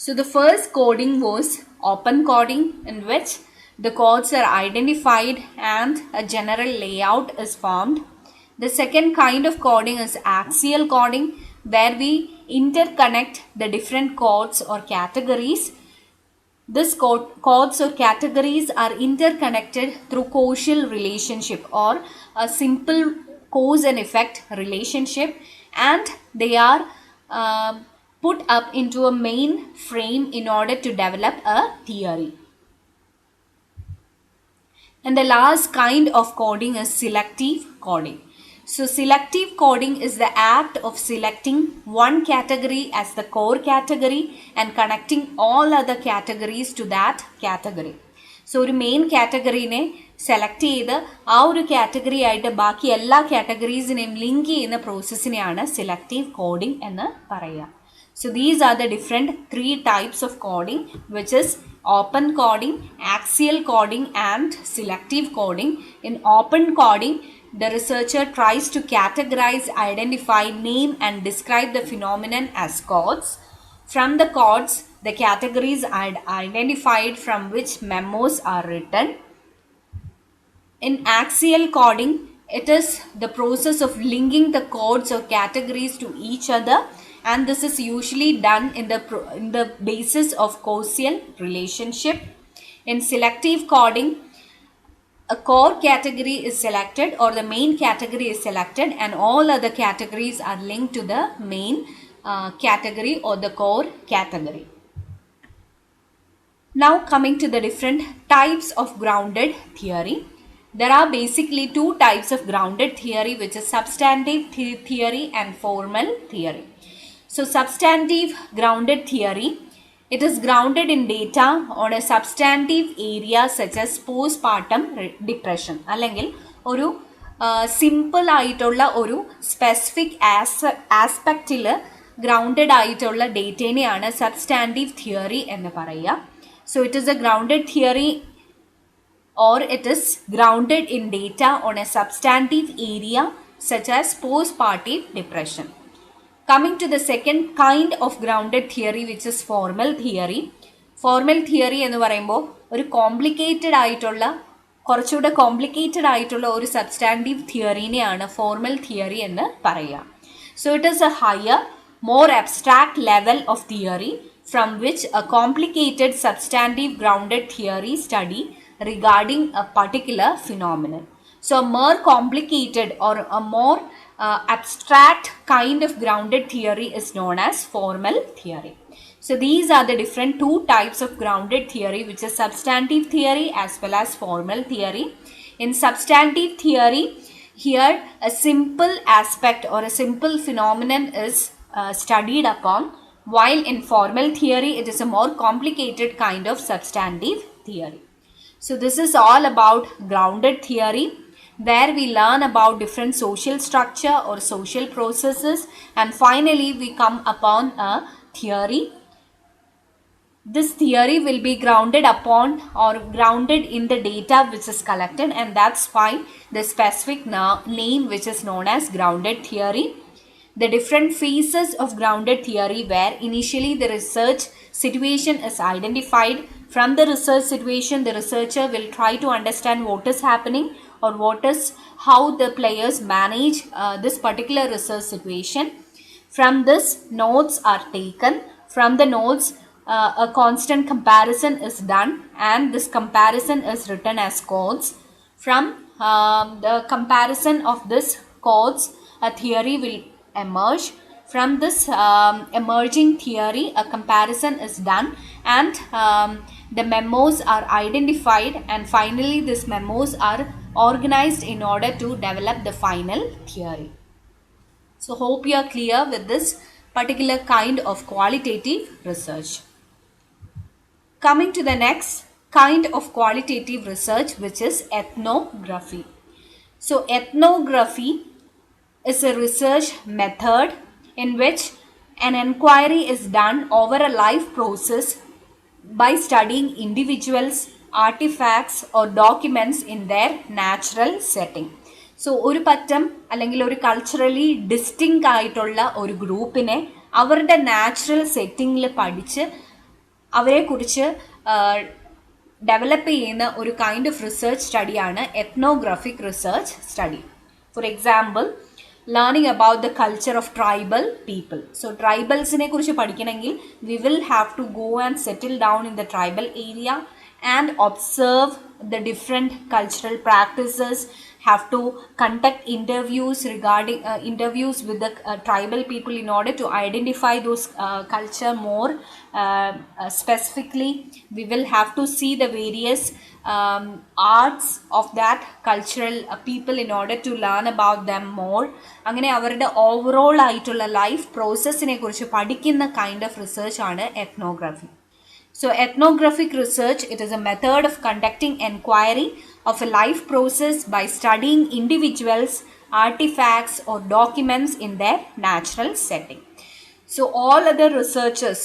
So the first coding was open coding, in which the codes are identified and a general layout is formed. The second kind of coding is axial coding, where we interconnect the different codes or categories. This codes or categories are interconnected through causal relationship or a simple cause and effect relationship, and they are put up into a main frame in order to develop a theory. And the last kind of coding is selective coding. So selective coding is the act of selecting one category as the core category and connecting all other categories to that category. So ഒരു main കാറ്റഗറീനെ select ചെയ്ത് ആ ഒരു category ആയിട്ട് ബാക്കി എല്ലാ കാറ്റഗറീസിനെയും link ചെയ്യുന്ന പ്രോസസ്സിനെയാണ് selective coding എന്ന് പറയുക. So these are the different three types of coding, which is open coding, axial coding and selective coding. In open coding, the researcher tries to categorize, identify, name and describe the phenomenon as codes. From the codes, the categories are identified from which memos are written. In axial coding, it is the process of linking the codes or categories to each other, and this is usually done in the basis of causal relationship. In selective coding, a core category is selected or the main category is selected, and all other categories are linked to the main category or the core category. Now coming to the different types of grounded theory. There are basically two types of grounded theory, which is substantive theory and formal theory. So substantive grounded theory, it is grounded in data on a substantive area such as postpartum depression. അല്ലെങ്കിൽ ഒരു simple ആയിട്ടുള്ള ഒരു specific ആസ്പെക്റ്റിൽ grounded ആയിട്ടുള്ള ഡേറ്റേനെയാണ് substantive theory എന്ന് പറയുക. So it is a grounded theory, or it is grounded in data on a substantive area such as postpartum depression. Coming to the second kind of grounded theory, which is formal theory. Formal theory എന്ന് പറയുമ്പോൾ ഒരു കുറച്ചുകൂടെ complicated ആയിട്ടുള്ള ഒരു substantive തിയറിനെയാണ് formal theory എന്ന് പറയുക. So it is a higher, more abstract level of theory from which a complicated substantive grounded theory study regarding a particular phenomenon. So a more complicated or a more abstract kind of grounded theory is known as formal theory. So these are the different two types of grounded theory, which is substantive theory as well as formal theory. In substantive theory, here a simple aspect or a simple phenomenon is studied upon, while in formal theory it is a more complicated kind of substantive theory. So this is all about grounded theory, where we learn about different social structure or social processes, and finally we come upon a theory. This theory will be grounded upon or grounded in the data which is collected, and that's why the specific name which is known as grounded theory. The different phases of grounded theory, where initially the research situation is identified. From the research situation, the researcher will try to understand what is happening or how the players manage this particular research situation. From this, notes are taken. From the notes, a constant comparison is done, and this comparison is written as codes. From the comparison of this codes, a theory will emerge. From this emerging theory, a comparison is done, and the memos are identified, and finally these memos are organized in order to develop the final theory. So hope you are clear with this particular kind of qualitative research. Coming to the next kind of qualitative research, which is ethnography. So ethnography is a research method in which an inquiry is done over a life process by studying individuals, artifacts or documents in their natural setting. So ഒരു പറ്റം അല്ലെങ്കിൽ ഒരു culturally distinct ആയിട്ടുള്ള ഒരു ഗ്രൂപ്പിനെ അവരുടെ natural സെറ്റിങ്ങിൽ പഠിച്ച് അവരെക്കുറിച്ച് ഡെവലപ്പ് ചെയ്യുന്ന ഒരു കൈൻഡ് ഓഫ് റിസർച്ച് സ്റ്റഡിയാണ് ethnographic research study. For example, learning about the culture of tribal people. So ട്രൈബൽസിനെ കുറിച്ച് പഠിക്കണമെങ്കിൽ we will have to go and settle down in the tribal area and observe the different cultural practices, have to conduct interviews regarding interviews with the tribal people in order to identify those culture more specifically. We will have to see the various arts of that cultural people in order to learn about them more. അങ്ങനെ അവരുടെ overall ആയിട്ടുള്ള life പ്രോസസ്സിനെ കുറിച്ച് പഠിക്കുന്ന kind of research ആണ് ethnography. So ethnographic research, it is a method of conducting inquiry of a life process by studying individuals, artifacts or documents in their natural setting. So all other researches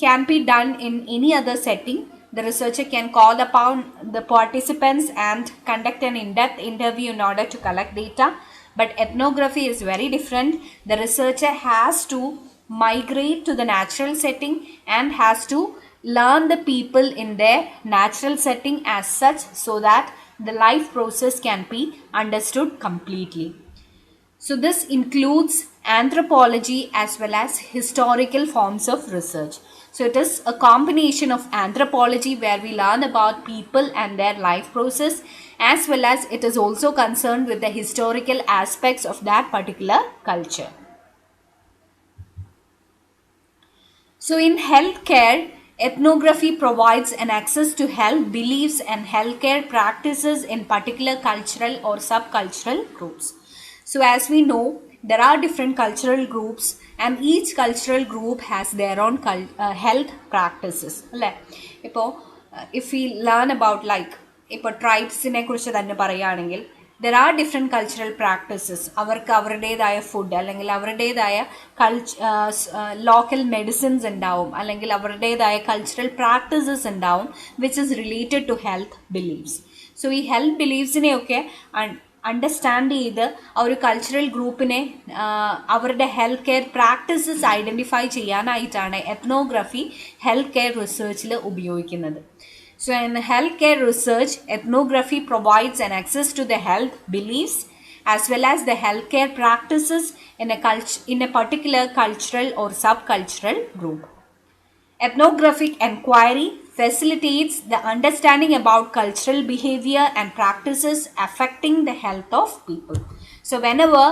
can be done in any other setting. The researcher can call upon the participants and conduct an in-depth interview in order to collect data. But ethnography is very different. The researcher has to migrate to the natural setting and has to learn the people in their natural setting as such, so that the life process can be understood completely. So this includes anthropology as well as historical forms of research. So it is a combination of anthropology where we learn about people and their life process, as well as it is also concerned with the historical aspects of that particular culture. So in healthcare, ethnography provides an access to health beliefs and healthcare practices in particular cultural or subcultural groups. So as we know, there are different cultural groups and each cultural group has their own health practices. If we learn about ട്രൈബ്സിനെ കുറിച്ച് തന്നെ പറയുകയാണെങ്കിൽ, there are different cultural practices. അവർക്ക് അവരുടേതായ food അല്ലെങ്കിൽ അവരുടേതായ local medicines ഉണ്ടാവും, അല്ലെങ്കിൽ അവരുടേതായ കൾച്ചറൽ പ്രാക്ടീസസ് ഉണ്ടാവും which is related to health beliefs. So ഈ ഹെൽത്ത് ബിലീഫ്സിനെയൊക്കെ അണ്ടർസ്റ്റാൻഡ് ചെയ്ത് ആ ഒരു കൾച്ചറൽ ഗ്രൂപ്പിനെ അവരുടെ ഹെൽത്ത് കെയർ പ്രാക്ടീസസ് ഐഡൻറ്റിഫൈ ചെയ്യാനായിട്ടാണ് എത്നോഗ്രഫി ഹെൽത്ത് കെയർ റിസർച്ചിൽ ഉപയോഗിക്കുന്നത്. So in healthcare research, ethnography provides an access to the health beliefs as well as the healthcare practices in a particular cultural or subcultural group. Ethnographic inquiry facilitates the understanding about cultural behavior and practices affecting the health of people. So whenever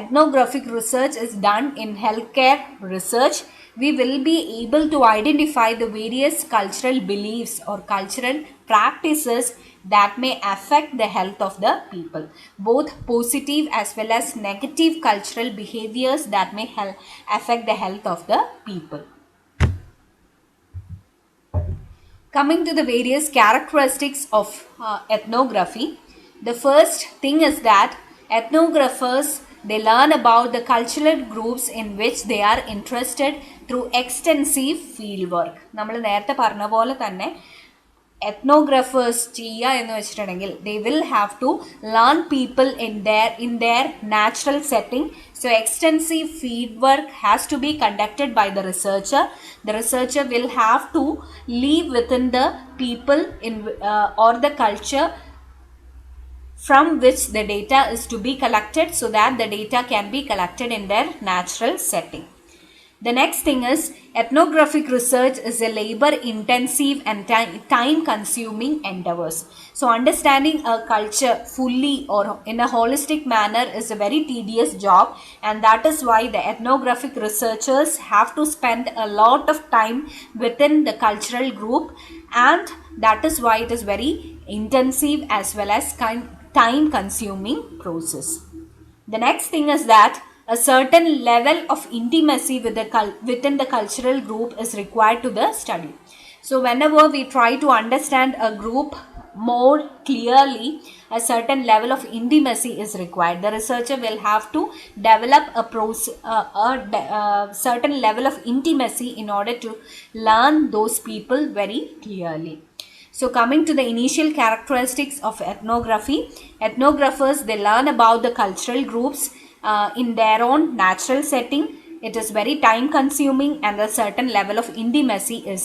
ethnographic research is done in healthcare research, we will be able to identify the various cultural beliefs or cultural practices that may affect the health of the people, both positive as well as negative cultural behaviors that may affect the health of the people. Coming to the various characteristics of ethnography, the first thing is that ethnographers, they learn about the cultural groups in which they are interested through extensive field work. നമ്മൾ നേരത്തെ പറഞ്ഞ പോലെ തന്നെ എത്നോഗ്രാഫേഴ്സ് ചെയ്യുക എന്ന് വെച്ചിട്ടുണ്ടെങ്കിൽ they will have to learn people in their natural setting. So extensive field work has to be conducted by the researcher. The researcher will have to live within the people or the culture from which the data is to be collected, so that the data can be collected in their natural setting. The next thing is, ethnographic research is a labor intensive and time consuming endeavors. So understanding a culture fully or in a holistic manner is a very tedious job, and that is why the ethnographic researchers have to spend a lot of time within the cultural group, and that is why it is very intensive as well as time consuming process. The next thing is that a certain level of intimacy within the cultural group is required to the study. So whenever we try to understand a group more clearly, a certain level of intimacy is required. The researcher will have to develop a certain level of intimacy in order to learn those people very clearly. So coming to the initial characteristics of ethnography, ethnographers, they learn about the cultural groups in their own natural setting. It is very time consuming and a certain level of intimacy is